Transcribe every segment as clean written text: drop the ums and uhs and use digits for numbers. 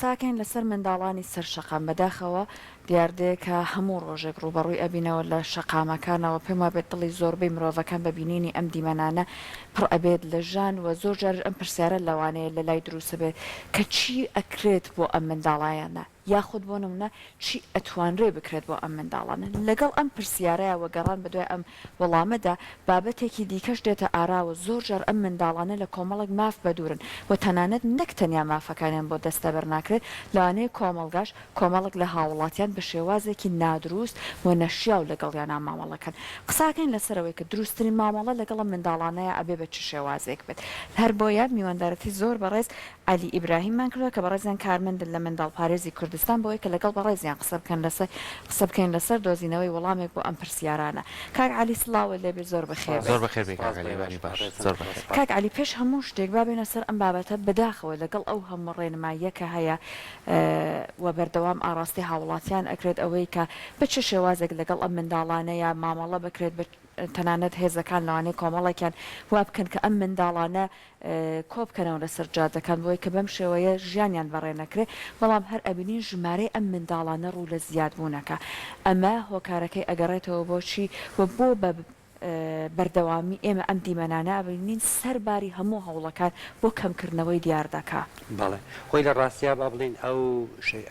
قساکەین لەسەر منداڵانی سەر شەقام بەداخەوە دیاردەیە کە هەموو ڕۆژێک ڕوبەڕووی ئەبینەوە لە شەقامەکانەوە پێم وابێت دڵی زۆربەی مرۆڤەکان بە بینینی ئەم دیمەنانە پڕ ئەبێت لە ژان و زۆر جار ئەم پرسیارە لەوانەیە لە لای دروستە بێت کە چی ئەکرێت بۆ ئەم منداڵایانە یاخود بۆ نمونە چی ئەتوانرێ بکرێت بۆ ئەم منداڵانە لەگەڵ ئەم پرسیارەیە وەگەڕان بەدوای ئەم وەڵامەدا بابەتێکی دیکەش دێتە ئاراوە زۆر جار ئەم منداڵانە لە کۆمەڵک ماف بەدورن و تەنانەت نەک تەنیا مافەکانیان بۆ دەستەبەر ناکرێت لەوانەیە کۆمەڵگاش کۆمەڵک لە هاوڵاتیان بە شێوازێکی نادروست و نەشیاو لەگەڵیانە مامەڵەکەن قساکەین لەسەرەوەی کە دروستترین مامەڵە لەگەڵ منداڵانەیە ئەبێ بە چ شێوازێک بێت هەر بۆیە میواندارەتی زۆر بەڕێز علی ئیبراهیممان کردووە کە بەڕێزیان کارمەندن لە منداڵ پارێزی کوردستان بۆی کە لەگەڵ بەڕێزیان قسە بکەین لەسەر دۆزینەوەی وەڵامێک بۆ ئەم پرسیارانە کاک علی سڵاوە لێبێ زۆر بەخێر زۆر بەخێر کاک علی پێش هەموو شتێک بابێنە سەر ئەم بابەتە بەداخەوە لەگەڵ ئەو هەموو ڕێنماییە کە هەیە و بەردەوام ئاراستی هاوڵاتیان ئەکرێت ئەوەی کە بە چه شێوازێک لەگەڵ ئەم منداڵانەیە مامەڵە بکرێت تەنانەت هێزەکان لەوانەیە کۆمەڵێکیان وا بکەن کە ئەم منداڵانە کۆبکەنەوە لەسەر جادەکان بۆی کە بەم شێوەیە ژیانیان بەڕێنەکرێ بەڵام هەر ئەبینین ژمارەی ئەم منداڵانە ڕوو لە زیادبوونەکە ئەمە هۆکارەکەی ئەگەڕێتەوە بۆچی و بۆ بە بەردەوامی ئێمە ئەم دیمەنانە ئەبینین سەرباری هەموو هەوڵەکان بۆ کەمکردنەوەی دیار دەکا بەڵێ خۆی لە ڕاستیا با بڵین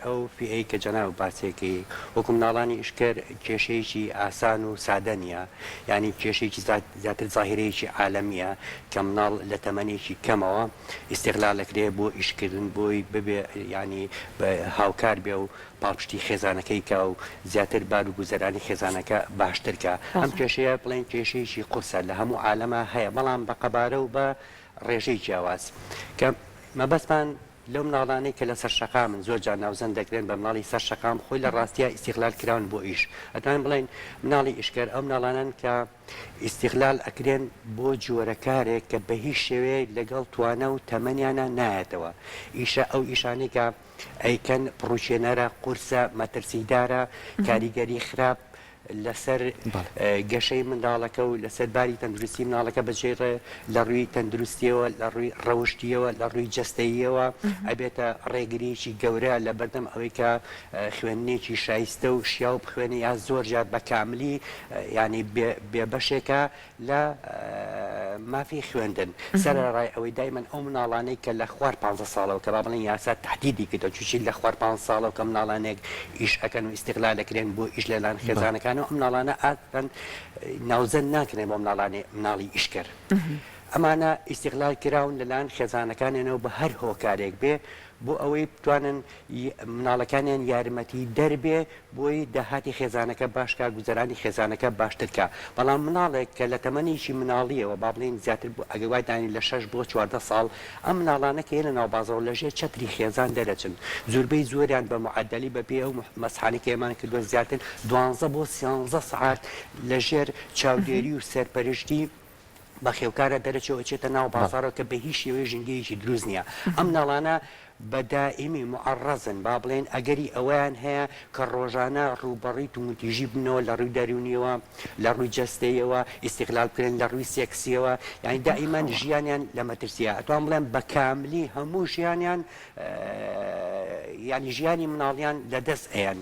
ئەو فئەی کە جەناو باسێکی وەکو مناڵانی ئیشکەر کێشەیەکی ئاسان و سادە نیە ینی کێشەیەکی زیاتر زاهیرەیەکی عالەمیە کە مناڵ لە تەمەنێکی کەمەوە ئیستیغلالەکرێ بۆ ئیشکردن بۆی ببێ ینی هاوکار بێ و پاڵپشتی خێزانەکەی کە و زیاتر بار و گوزەرانی خێزانەکە باشترکە ئەم کێشەیە بڵێن کێشەیەکی قورسە لە هەموو عالەمە هەیە بەڵام بە قەبارە و بە ڕێژەی جیاواز کە مەبەستمان لەو مناڵانەی کە لە سەر شەقامن زۆر جار ناوزەن دەکرێن بە مناڵی سەر شەقام خۆی لە ڕاستیە ئیستیغلال کراون بۆ ئیش ئەتوانین بڵێن مناڵی ئیشکەر ئەو مناڵانن کە ئیستیغلال ئەکرێن بۆ جۆرەکارێک کە بە هیچ شێوەیە لەگەڵ توانە و تەمەنیانە نایەتەوە ئیشە ئەو ئیشانەی کە ئەیکەن پڕوچێنەرە قورسە مەترسیدارە کاریگەری خراپ لەسەر گەشەی منداڵەکە و لەسەر باری تەندروستی مناڵەکە بەجێڕێ لە ڕووی تەندروستیەوە لە ڕووی ڕەوشتیەوە لە ڕووی جەستەییەوە ئەبێتە ڕێگریکی گەورە لە بەردەم ئەوەی کە خوێندنێکی شایستە و شیاو بخوێنی یا زۆر جار بە کاملی ینی بێبەشێکە لە مافی خوێندن سەرڕای ئەوەی دایمەن ئەو مناڵانەی کە لە خوار 15 ساڵەوە کە با بڵێن یاسا تهدیدی کردەوە چوچی لە خوار 5 ساڵەوە کە مناڵانێک ئیش ئەکەن و ئیستیغلال دەکرێن بۆ ئیش لەلایەن خێزانەکان ئەم مناڵانە ئاتەن ناوزەن ناکرێن بۆ مناڵی ئیشکەر ئەمانە ئیستیغلال کراون لەلایەن خێزانەکانێنەوە بە هەر هۆکارێک بێ بۆ ئەوەی بتوانن مناڵەکانیان یارمەتی دەربێ بۆی داهاتی خێزانەکە باشکە گوزەرانی خێزانەکە باشترکە بەڵام مناڵێک کە لە تەمەنیشی مناڵیەوە با بڵێن زیاتر ئەگەوای دانی لە 6 بۆ 14 ساڵ ئەم مناڵانە کە لە ناوبازەوە لەژێر چەتری خێزان دەرەچن زۆربەی زۆریان بە معدلی بەپێ ئەو مەسحانێکی ئێمان کردووە زیاتر 12 بۆ 13 سعات لەژێر چاودێری و سەرپەرشتی بە خێوکارە دەرەچەوە چێتە ناو بازارەوە کە بە هیچ شێوەیە ژنگەیەکی دروست نییە ئەم مناڵانە بەدائمی معڕەزن با بڵێن ئەگەری ئەویان هەیە کە ڕۆژانە ڕووبەڕی تومتیژی بنەوە لە ڕووی دەریونیەوە لە ڕووی جەستەیەوە ئیستیغلال بکرێن لە ڕووی سێکسیەوە یعنی دائیمان ژیانیان لە مەترسیە ئەتوان بڵێن بە کاملی هەموو ژیانیان ینی ژیانی مناڵیان لەدەست ئەیان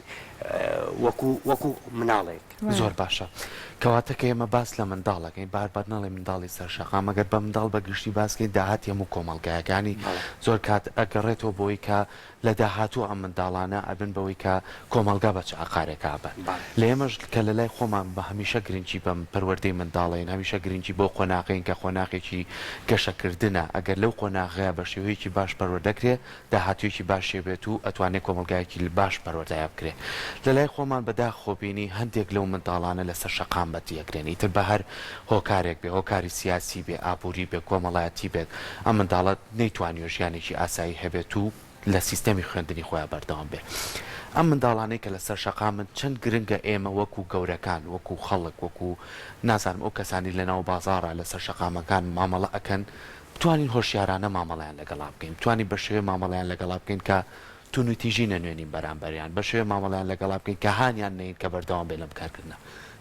وەکو مناڵێک زۆر باشە کەواتە کە ئێمە باس لە منداڵەکەین باربات ناڵێ منداڵی سەر شەقام ئەگەر بە منداڵ بەگشتی باسکەین داهات هەموو کۆمەڵگایەکانی زۆر کات ئەگەڕێتەوە بۆی کە لە داهاتوو ئەم منداڵانە ئەبن بەوەی کە کۆمەلگا بە چ عقارێکا بن لە ئێمەش کە لە لای خۆمان بە هەمیشە گرنگی بەم پەروەردەی منداڵین هەمیشە گرنگی بۆ قۆناغین کە قۆناغێکی گەشەکردنە ئەگەر لەو قۆناغەیە بە شێوەیەکی باش پەروەردەکرێ داهاتوویەکی باشێ بێت و ئەتوانێت کۆمەلگایەکی باش پەروەردەیە بکرێ لە لای خۆمان بەداخۆبینی هەندێک لەو منداڵانە لەسەر شەقام بەتیەکرێن ئیتر بە هەر هۆکارێک بێ هۆکاری سیاسی بێ ئابووری بێ کۆمەڵایەتی بێت ئەم منداڵەت نەیتوانێت ژیانێکی ئاسایی هەبێت و لە سیستەمی خوێندنی خۆیان بەردەوام بێ ئەم منداڵانەی کە لەسەر شەقامن چەند گرنگە ئێمە وەکو گەورەکان وەکو خەڵک وەکو نازانم ئەو کەسانی لەناو بازاڕە لەسەر شەقامەکان مامەڵە ئەکەن بتوانین هۆشیارانە مامەڵیان لەگەڵا بکەین بتوانین بە شێوەیە مامەڵیان لەگەڵا بکەین کە تونوتیژی نەنوێنین بەرامبەریان بە شێوەیە مامەڵیان لەگەڵا بکەین کە هانیان نین کە بەردەوام بێ لە بکارکردنە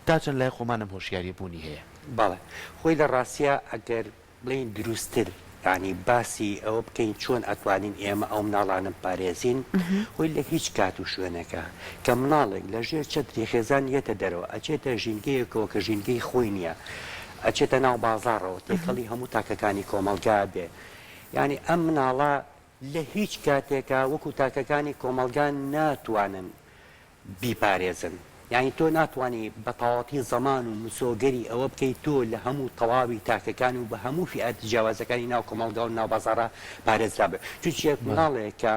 داچەند لای خۆمانم هۆشیاری بوونی هەیە بەڵێ خۆی لە ڕاستیە ئەگەر بڵین دروستتر ینی باسی ئەوە بکەین چۆن ئەتوانین ئێمە ئەو مناڵانم پارێزین هۆی لە هیچ کات و شوێنەکە کە مناڵێک لە ژێر چەتری خێزان یەتە دەرەوە ئەچێتە ژینگەیەکەوە کە ژینگەی خۆی نییە ئەچێتە ناو بازاڕەوە تێکەڵی هەموو تاکەکانی کۆمەلگا بێ ینی ئەم مناڵە لە هیچ کاتێکە وەکو تاکەکانی کۆمەلگان ناتوانن بیپارێزن یعنی تۆ ناتوانانی بە تەواوەتی زەمان و مسۆگەری ئەوە بکەیت تۆ لە هەموو تەواوی تاکەکان و بە هەموو فئات جیاوازەکانی ناو کۆمەڵگا و ناو بازاڕە پارێزرا بێ چونچێک مناڵێکە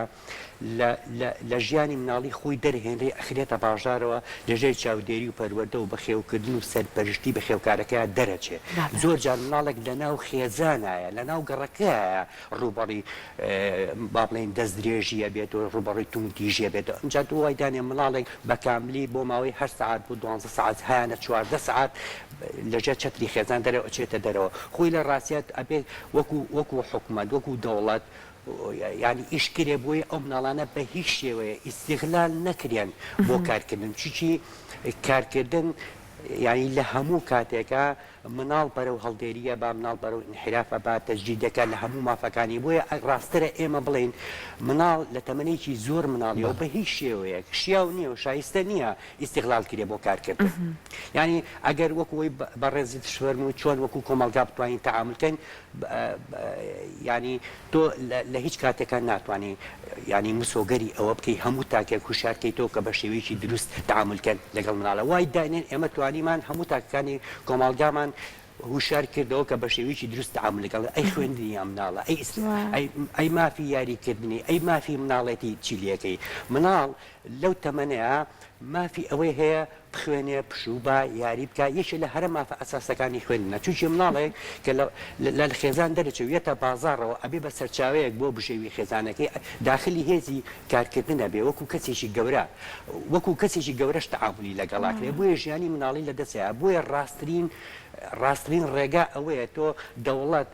لە ژیانی مناڵی خۆی دەرهێنرێ ئەخرێتە باژارەوە لەژێر چاودێری و پەروەردە و بەخێوکردن و سەرپەرشتی بە خێوکارەکەی دەرەچێت زۆر جار مناڵێک لە ناو خێزانایە لە ناو گەڕەکەیە ڕوبەڕی با بڵێن دەست درێژیە بێت و ڕوبەڕی تومتیژیە بێت ئەمجا دوای دانێ مناڵێک بە کاملی بۆ ماوەی 8 ساعت بۆ 12 ساعت هیانە 14 ساعت لەژێر چەتری خێزان دەرەوە ئەچێتە دەرەوە خۆی لە ڕاستیات ئەبێ وەکو حکومەت وەکو دەوڵەت ینی ئیشکرێ بۆی ئەو مناڵانە بە هیچ شێوەیە ئیستیغلال نەکرێن بۆ کارکردن چیچی کارکردن ینی لە هەموو کاتێکە مناڵ بەرەو هەڵدێریە با مناڵ بەرەو انحرافە با تەجدیدەکە لە هەموو مافەکانی بۆیە ڕاسترە ئێمە بڵین مناڵ لە تەمەنێکی زۆر مناڵیەوە بە هیچ شێوەیەک شیاو نییە و شایستە نییە ئیستیغلال کرێ بۆ کارکردن ینی ئەگەر وەکوی بەڕێزت شوەرم و چۆن وەکو کۆمەلگا بتوانین تەعاملکەین ینی تۆ لە هیچ کاتێکە ناتوانانی ینی مسۆگەری ئەوە بکەی هەموو تاکێک کوشارکەیتەوە کە بە شێوەیەکی دروست تەعاملکەن لەگەڵ مناڵە وای دانێن ئێمە توانیمان هەموو تاکەکانی کۆمەلگامان هوشار کردەوە کە بە شێوەیەکی دروست تەعامل لەگەڵ ئەی خوێندنی ئەم مناڵە ئەی مافی یاریکردنی ئەی مافی مناڵێتی چیلەکەی مناڵ لەو تەمەنەیە مافی ئەوەی هەیە بخوێنێ پشوبە یاری بکە یەکێک لە هەرە مافە ئەساسەکانی خوێندنە چونکی مناڵێک کە لە خێزان دەرەچێتە بازاڕەوە ئەبێ بە سەرچاوەیەک بۆ بژێوی خێزانەکەی داخلی هێزی کارکردنە بێ وەکو کەسێکی گەورە وەکو کەسێکی گەورەش تەعاملی لەگەڵاکرێ بۆیە ژیانی مناڵی لە دەستەیە بۆیە ڕاستترین ڕێگا ئەوەیە تۆ دەوڵەت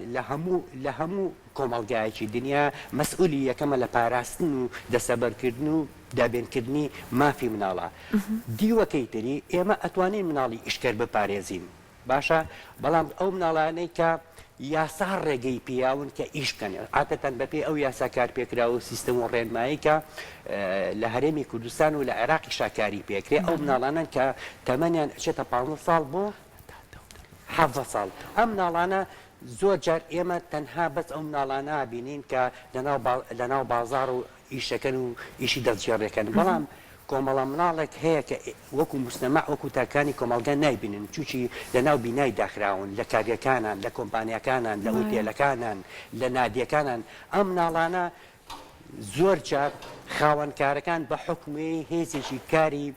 لە هەموو کۆمەڵگایەکی دنیا مەسئولی یەکەمە لە پاراستن و دەسەبەرکردن و دابێنکردنی مافی مناڵە دیوەکەی تری ئێمە ئەتوانین مناڵی ئیشکەر بپارێزین باشە بەڵام ئەو مناڵانەی کە یاسا ڕێگەی پیاون کە ئیش بکەن عادەتەن بەپێ ئەو یاسا کار پێکرا و سیستم و ڕێنمایی کە لە هەرێمی کوردستان و لە عێراقی شاکاری پێکرێ ئەو مناڵانن کە تەمەنیان ئەچێتە 15 ساڵ بۆ 17 ساڵ ئەم مناڵانە زۆر جار ئێمە تەنها بەس ئەو مناڵانە بینین کە لەناو بازار و ئیشەکەن و ئیشی دەستجێڕێکەن بەڵام کۆمەڵە مناڵێک هەیە کە وەکو مستەمع وەکو تاکانی کۆمەلگا نایبینن چوچی لەناو بینای داخراون لە کاریەکانان لە کۆمپانیەکانان لە ئوتێلەکانان لە نادیەکانان ئەم مناڵانە زۆر جار خاوەنکارەکان بە حکومەی هێزێکی کاری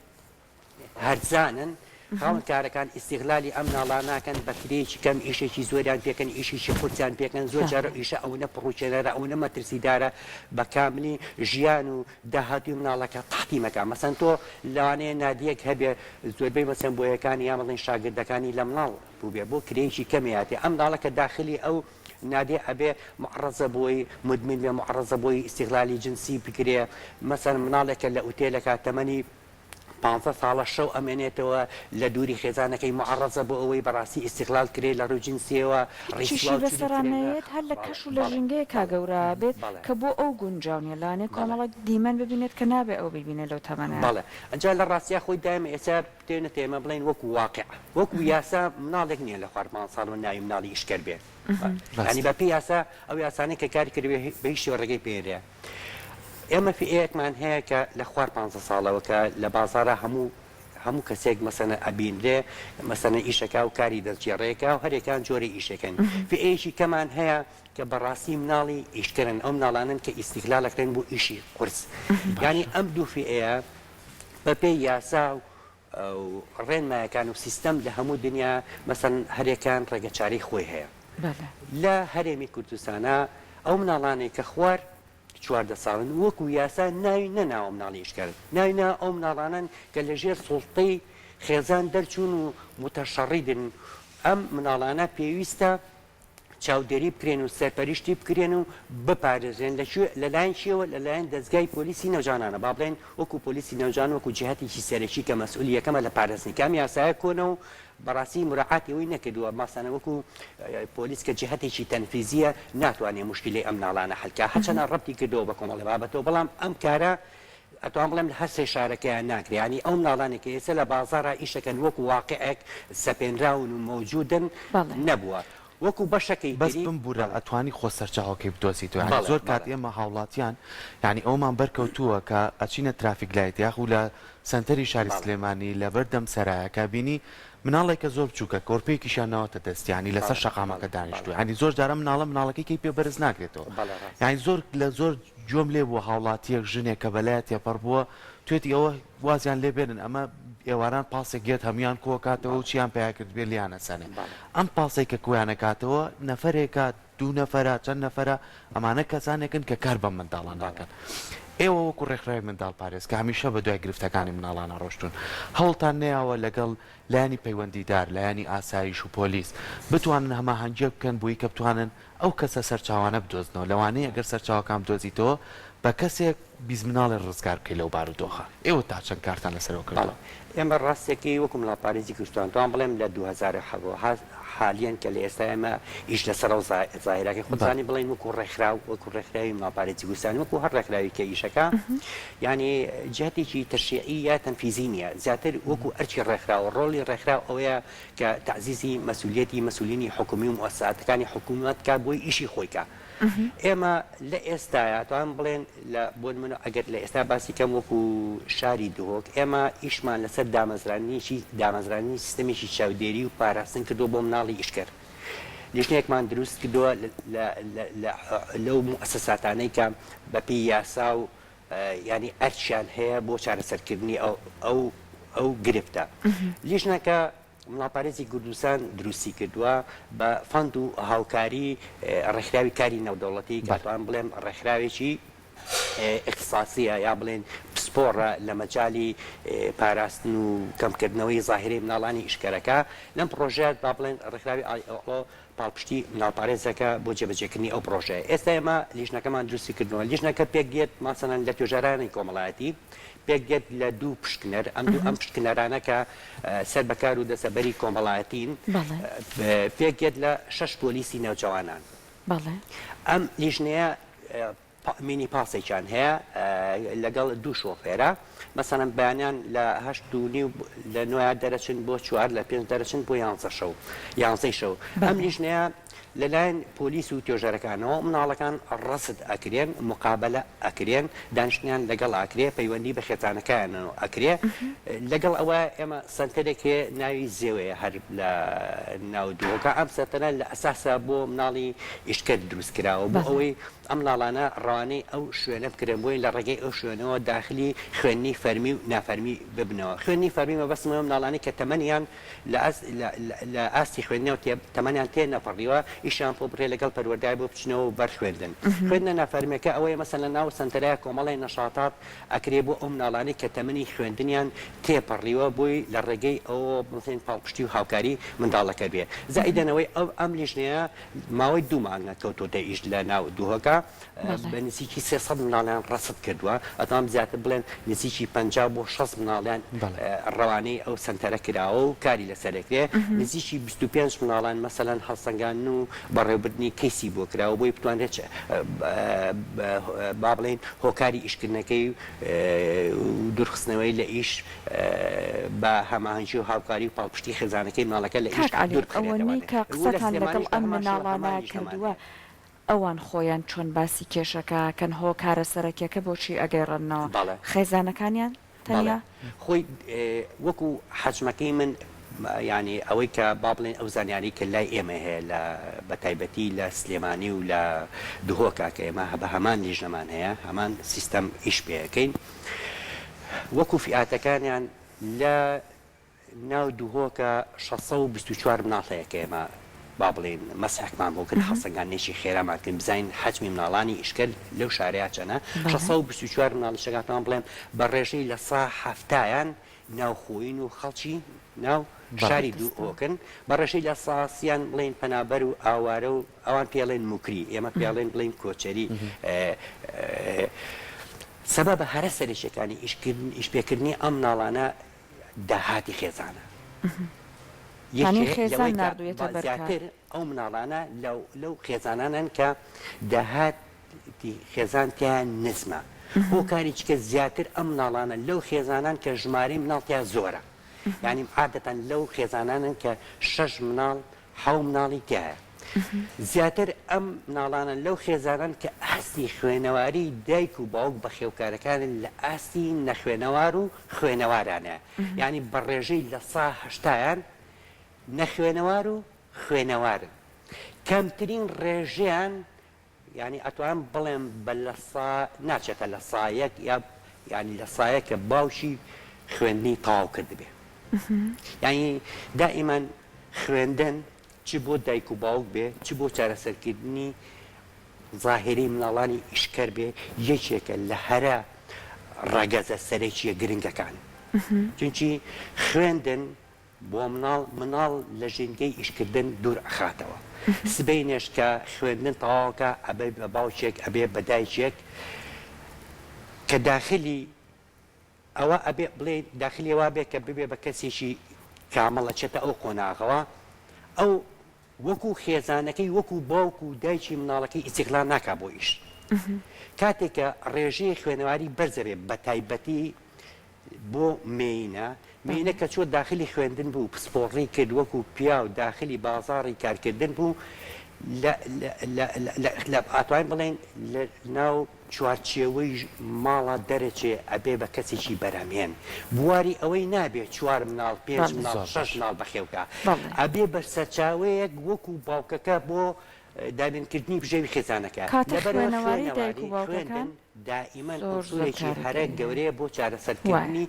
هەرزانن خاوەنکارەکان ئیستیغلالی ئەم مناڵانەکەن بە کرێکی کەم ئیشێکی زۆریان پێکەن ئیشێکی قورسیان پێکەن زۆر جارە ئیشە ئەوەنە پڕوچێنەرە ئەوەنە مەترسیدارە بە کاملی ژیان و داهاتی مناڵەکە تاقی مەکە مەسەن تۆ لەوانەیە نادیەک هەبێ زۆربەی مەسەن بۆیەکانی یا بڵێن شاگردەکانی لە مناڵ بوو بێ بۆ کرێکی کەمیاتی ئەم مناڵەکە داخلی ئەو نادێ ئەبێ معڕەزە بۆی مدمن بێ معڕەزە بۆی ئیستیغلالی جنسی بکرێ مەسەن مناڵێکە لە ئوتێلەکە تەمەنی 15 ساڵە شەو ئەمێنێتەوە لە دووری خێزانەکەی معڕەزە بۆ ئەوەی بەڕاستی ئیستیغلال کرێ لە ڕووجنسیەوە ڕیشی بەسەرانەیەت هەر لە کەش و لە ژینگەیە کاگەورە بێت کە بۆ ئەو گونجاونیە لانێ کۆمەڵک دیمەن ببینێت کە نابێ ئەو ببینێت لەو تەمەنە بەڵێ ئەنجا لە ڕاستیا خۆی دائما ئێستا تێنە تێمە بڵین وەکو واقع وەکو یاسا مناڵێک نییە لە خوارد ساڵ و ناوی مناڵی ئیشکەر بێ ینی بەپی یاسا ئەو یاسانەی کە کاری کردوێ بە هیچ شێوەڕێگەی پێدەیە ئێمە فئەیەکمان هەیە کە لە خوار 15 ساڵەوە کە لە بازارە هەموو کەسێک مەسەنە ئەبیندرێ مەسەنە ئیشەکە و کاری دەستجێڕێکە و هەرێکان جۆری ئیشەکەن فئەیەکی کەمان هەیە کە بەڕاستی مناڵی ئیشکردن ئەو مناڵانن کە ئیستیغلالەکرێن بۆ ئیشی قورس ینی ئەم دوو فئەیە بەپێی یاسا و ڕێنمایەکان و سیستەم لە هەموو دنیا مەسەن هەرێکان ڕێگەچاری خۆی هەیە لە هەرێمی کوردستانە ئەو مناڵانەی کە خوار 14 ساڵن وەکو یاسا ناوی نەناوە مناڵی ئیشکرد ناوینا ئەو مناڵانن کە لەژێر سوڵتەی خێزان دەرچوون و متەشەڕیدن ئەم مناڵانە پێویستە چاودێری بکرێن و سەرپەرشتی بکرێن و بپارێزێن لەلایەن چیەوە لەلایەن دەستگای پۆلیسی نەوجانانە با بڵێن وەکو پۆلیسی نەوجان وەکو جهەتێکی سەرەکی کە مەسئولیەکەمە لە پارێزنی کامی یاسایە کۆنە و بەڕاستی مراعاتەوەی نەکردووە ماسانە وەکو پۆلیس کە جهەتێکی تەنفیزیە ناتوانێت مشکلی ئەم ناڵانە حەلکە هەرچەندە ڕەبتی کردەوە بە کۆمەڵی بابەتەوە بەڵام ئەم کارە ئەتوان بڵێم لە هەر سێ شارەکەیان ناکرێ ینی ئەو ناڵانێکە ئێستا لە بازارە ئیشەکەن وەکو واقعێک سەپێنراون و مەوجودن نەبووە وەکو بەشەکەی بەس بمبورە ئەتوانی خۆ سەرچاوەکەی بدۆزیتەوە ینی زۆر کات ئێمە هاوڵاتیان ینی ئەومان بەرکەوتووە کە ئەچینە ترافیک لایت یاخو لە سنتەری شاری سلێمانی لە بەردەم سەرایەکە بینی مناڵێکە زۆر بچووکە کۆرپێکیشان ناوەتە دەستیانی لەسەر شەقامەکە دانیشتووە ینی زۆر جارە مناڵەکەی پێ بەرز ناکرێتەوە یانی زۆر لە زۆر جۆم لێ بووە هاوڵاتیەک ژنێک کە بەلایەت تێپەڕ بووە توێتی ئەوە وازیان لێبێنن ئەمە ئێواران پاسێک گێت هەمویان کۆکاتەوە و چیان پێیا کرد بێ لیانە سەنێ ئەم پاسێک کە کویانەکاتەوە نەفرێکە دوو نەفەرە چەند نەفەرە ئەمانە کەسانێکن کە کار بە منداڵان ناکەن ئێوە وەکو ڕێکخراوی منداڵ پارێز کە هەمیشە بە دوای گرفتەکانی مناڵانە ڕۆشتون هەوڵتان نەیاوە لەگەڵ لایانی پەیوەندیدار لایانی ئاسایش و پۆلیس بتوانن هەماهەنگێ بکەن بۆی کە بتوانن ئەو کەسە سەرچاوانە بدۆزنەوە لەوانەیە ئەگەر سەرچاوەکان بدۆزیتەوە بە کەسێک بیزمناڵی ڕزگار بکەی لەو بارودۆخە ئێوە تا چەند کارتان لەسەرەوە کردەوە ئێمە ڕاستێکی وەکم لە پارێزی کوردستان توان بڵێم لە 2007 حالیان کە لە ئێستا ئێمە ئیش لەسەر و زاهیراکە خودزانی بڵین وەکو ڕێکخراو وەکو ڕێکخراوی ماپارێزی کوردستان وەکو هەر ڕێکخراوی کە ئیشەکە ینی جهتێکی تەشریعی یا تەنفیزی نیە زیاتر وەکو ئەرچی ڕێکخراوە ڕۆڵی ڕێکخراو ئەوەیە کە تعزیزی مەسئولیەتی مەسئولینی حکومی و مؤسساتەکانی حکوومەت کا بۆی ئیشی خۆیکە ئێمە لە ئێستاە توان بڵێن لە بۆ منە ئەگەر لە ئێستا باسی کەم وەکو شاری دهۆک ئێمە ئیشمان لەسەر دامەزرانی سیستەمێکی چاودێری و پاراستن کردو بۆ مناڵی ئیشکرد لیژنەیەکمان دروست کردووە لەو مؤسساتانەی کە بەپی یاسا و ینی ئەرچیان هەیە بۆ چارەسەرکردنی ئەو گرفتە لیژنەکە مڵاپارێزی کوردستان دروستی کردووە بە فەند و هاوکاری ڕێکخراوی کاری نەودەوڵەتی کاتوان بڵێم ڕێکخراوێکی اختصاسیە یا بڵێن پسپۆڕە لە مەجای پاراستن و کەمکردنەوەی زاهیرەی مناڵانی ئیشکەرەکە لەم پرۆژەیە با بڵێن ڕێکخراوی ئایئۆ پاڵپشتی مناڵپارێزەکە بۆ جێبەجێکردنی ئەو پرۆژەیە ئێستا ئێمە لیژنەکەمان دروستی کردنەوە لیژنەکە پێکگێت ماسەنەن لە توێژەرانی کۆمەڵایەتی پێکگێت لە دوو پشکنەر ئەم پشکنەرانە کە سەر بەکار و دەسەبەری کۆمەڵایەتین پێکگێت لە 6 پۆلیسی نێوجەوانان ئەم لیژنەیە مینی پاسێکیان هەیە لەگەڵ دوو شۆفێرە مەسەنەن بەیانیان لە 8:30 لە 9 دەرەچن بۆ 4 لە 5 دەرەچن بۆ 11 شەو ئەم لیژنەیە لەلایەن پۆلیس و توێژەرەکانەوە مناڵەکان ڕەسد ئەکرێن مقابلە ئەکرێن دانیشتیان لەگەڵ ئاکرێ پەیوەندی بە خێتانەکانەوە ئەکرێ لەگەڵ ئەوە ئێمە سنتەرێکێ ناوی زێوەیە هەر لە ناودووەکە ئەم سەتەرە لە ئەساسە بۆ مناڵی ئیشکرد دروست کراوە بۆ ئەوەی ئەم ناڵانە ڕوانەی ئەو شوێنە بکرێن بۆی لە ڕێگەی ئەو شوێنەوە داخلی خوێنی فەرمی و نافەرمی ببنەوە خوێنی فەرمی مەبەستمەوە مناڵانی کە تەمەنیان لە ئاستی خوێندنەوە تەمەنیان تێ نەپەڕیوە ئیشان بۆ بڕێ لەگەڵ پەروەردای بۆ بچنەوە و بەرخوێندن خوێندنە نافەرمیەکە ئەوەیە مەسەن لە ناو سنتەرەیە کۆمەڵی نەشاتات ئەکرێ بۆ ئەو مناڵانی کە تەمەنی خوێندنیان تێپەڕیوە بۆی لە ڕێگەی ئەوە بڵێن پاڵپشتی و هاوکاری منداڵەکە بێ زائیدەنەوەی ئەم لیژنەیە ماوەی 2 مانگە کەوتۆتە ئیش لە ناو دووهۆکە بە نزیکی 300 مناڵیان ڕەسد کردووە ئەتام زیاتر بڵێن نزیکی 50 بۆ 60 مناڵیان ڕەوانەی ئەو سنتەرە کراوە و کاری لەسەرەکرێ نزیکی 25 مناڵان مەسەلەن هەڵسەنگاندن و بەڕێوەبردنی کەیسی بۆ کراوە بۆی بتوانێت با بڵێن هۆکاری ئیشکردنەکەی و دوورخستنەوەی لە ئیش بە هەماهەنگی و هاوکاری و پاڵپشتی خێزانەکەی مناڵەکە لە ئیش ئەوەی کە قسەتان لەگەڵ ئەم مناڵانە کردووە ئەوان خۆیان چۆن باسی کێشەکەکەن هۆکارە سەرەکیەکە بۆچی ئەگەڕێنەوە خێزانەکانیان تەنیا خۆی وەکو حەجمەکەی من ینی ئەوەی کە با بڵێن ئەو زانیاری کە لای ئێمە هەیە لە بەتایبەتی لە سلێمانی و لە دهۆکە کە ئێمە بە هەمان لیژنەمان هەیە هەمان سیستەم ئیش پێەکەین وەکو فیئاتەکانیان لە ناو دوهۆکە 624 مناڵ هەیە کە ئێمە با بڵێن مەسحێکمان بۆ کرد هەڵسەنگاندنێکی خێرامان کرد بزانین حەجمی مناڵانی ئیشکرد لەو شارەیە چەنە 624 مناڵی شەکاتمان بڵێن بە ڕێژەی لە سا هەفتایان ناوخۆین و خەڵکی ناو شاری دوو ئۆکن بەڕێژەی لە ساسیان بڵێن پەنابەر و ئاوارە و ئەوان پێڵێن موکری ئێمە پێڵێن بڵین کۆچەری سەبەبە هەرە سەرێکەکانی ئیشپێکردنی ئەم ناڵانە داهاتی خێزانە خێزان نردوێتە زیاتر ئەو مناڵانە لەو خێزانانن کە داهاتی خێزانتیان نزمە بۆ کاریچکە زیاتر ئەم مناڵانە لەو خێزانان کە ژمارەی مناڵتیان زۆرە یعنی عادەتەن لەو خێزانانن کە 6 مناڵ 7 مناڵی تایە زیاتر ئەم مناڵانە لەو خێزانان کە ئاستی خوێنەواری دایک و باوک بە خێوکارەکانن لە ئاستی نەخوێنەوار و خوێنەوارانە یعنی بەڕێژەی لە سا هەشتایان نەخوێنەوار و خوێنەوارن کەمترین ڕێژیان ینی ئەتوان بڵێم بە لە ناچێتە لە سایەک یا ینی لە سایەکە باوشی خوێندنی تاو کرد بێ یعنی دائیمان خوێندن چ بۆ دایک و باوک بێ چ بۆ چارەسەرکردنی ظاهری مناڵانی ئیشکەر بێ یەکێکە لە هەرە ڕەگەزە سەرێکیە گرنگەکان چونکی خوێندن بۆ مناڵ لە ژینگەی ئیشکردن دوور ئەخاتەوە سبەینێش کە خوێندن تەواوکە ئەبێ بە باوچێک ئەبێ بە دایکێک کە داخلی ئەوە ئەبێ بڵێ داخلیەوە بێ کە ببێ بە کەسێکی کامەڵە چێتە ئەو قۆناغەوە ئەو وەکو خێزانەکەی وەکو باوک و دایکی مناڵەکەی ئیسیقلال ناکا بۆ ئیش کاتێکە ڕێژەی خوێنەواری بەرزەبێ بە تایبەتی بۆ مینە کە چۆ داخلی خوێندن بوو پسپۆڕی کرد وەکو پیا و داخلی بازاڕی کارکردن بوو لە ئاتوان بڵێن لە ناو چوارچێوەی ماڵە دەرەچێ ئەبێ بە کەسێکی بەرامێن بواری ئەوەی نابێت 4 مناڵ 5 مناڵ 6 مناڵ بەخێوکە ئەبێ بە سەرچاوەیەک وەکو باوکەکە بۆ دابینکردنی بژێوی خێزانەکە خوێندن دائیمەن ئوسوڵێکی هەرە گەورەیە بۆ چارەسەرکردنی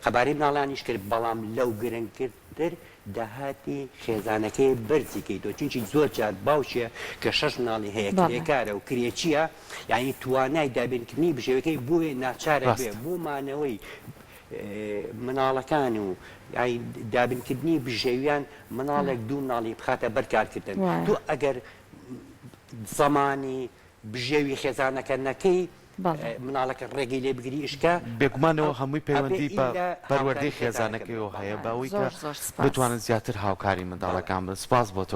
قەبارەی مناڵانیش کرد بەڵام لەو گرنگتر داهاتی خێزانەکەی بەرزیکەیتەوە چونکی زۆر جار باوشێ کە 6 مناڵی هەیە کرێکارە و کرێچیە یعنی توانای دابینکردنی بژێوەکەی بۆیە ناچارە بێ بۆمانەوەی مناڵەکان و دابینکردنی بژێویان مناڵێک دوو مناڵی بخاتە بەرکارکردن تو ئەگەر زەمانی بژێوی خێزانەکە نەکەی مناڵەکە ڕێگەی لێ بگری ئیشکە بێگومانەوە هەمووی پەیوەندی بە پەروەردەی خێزانەکەیەوە هەیە باوەی کە بتوانن زیاتر هاوکاری منداڵەکان بن سپاس بۆ تۆ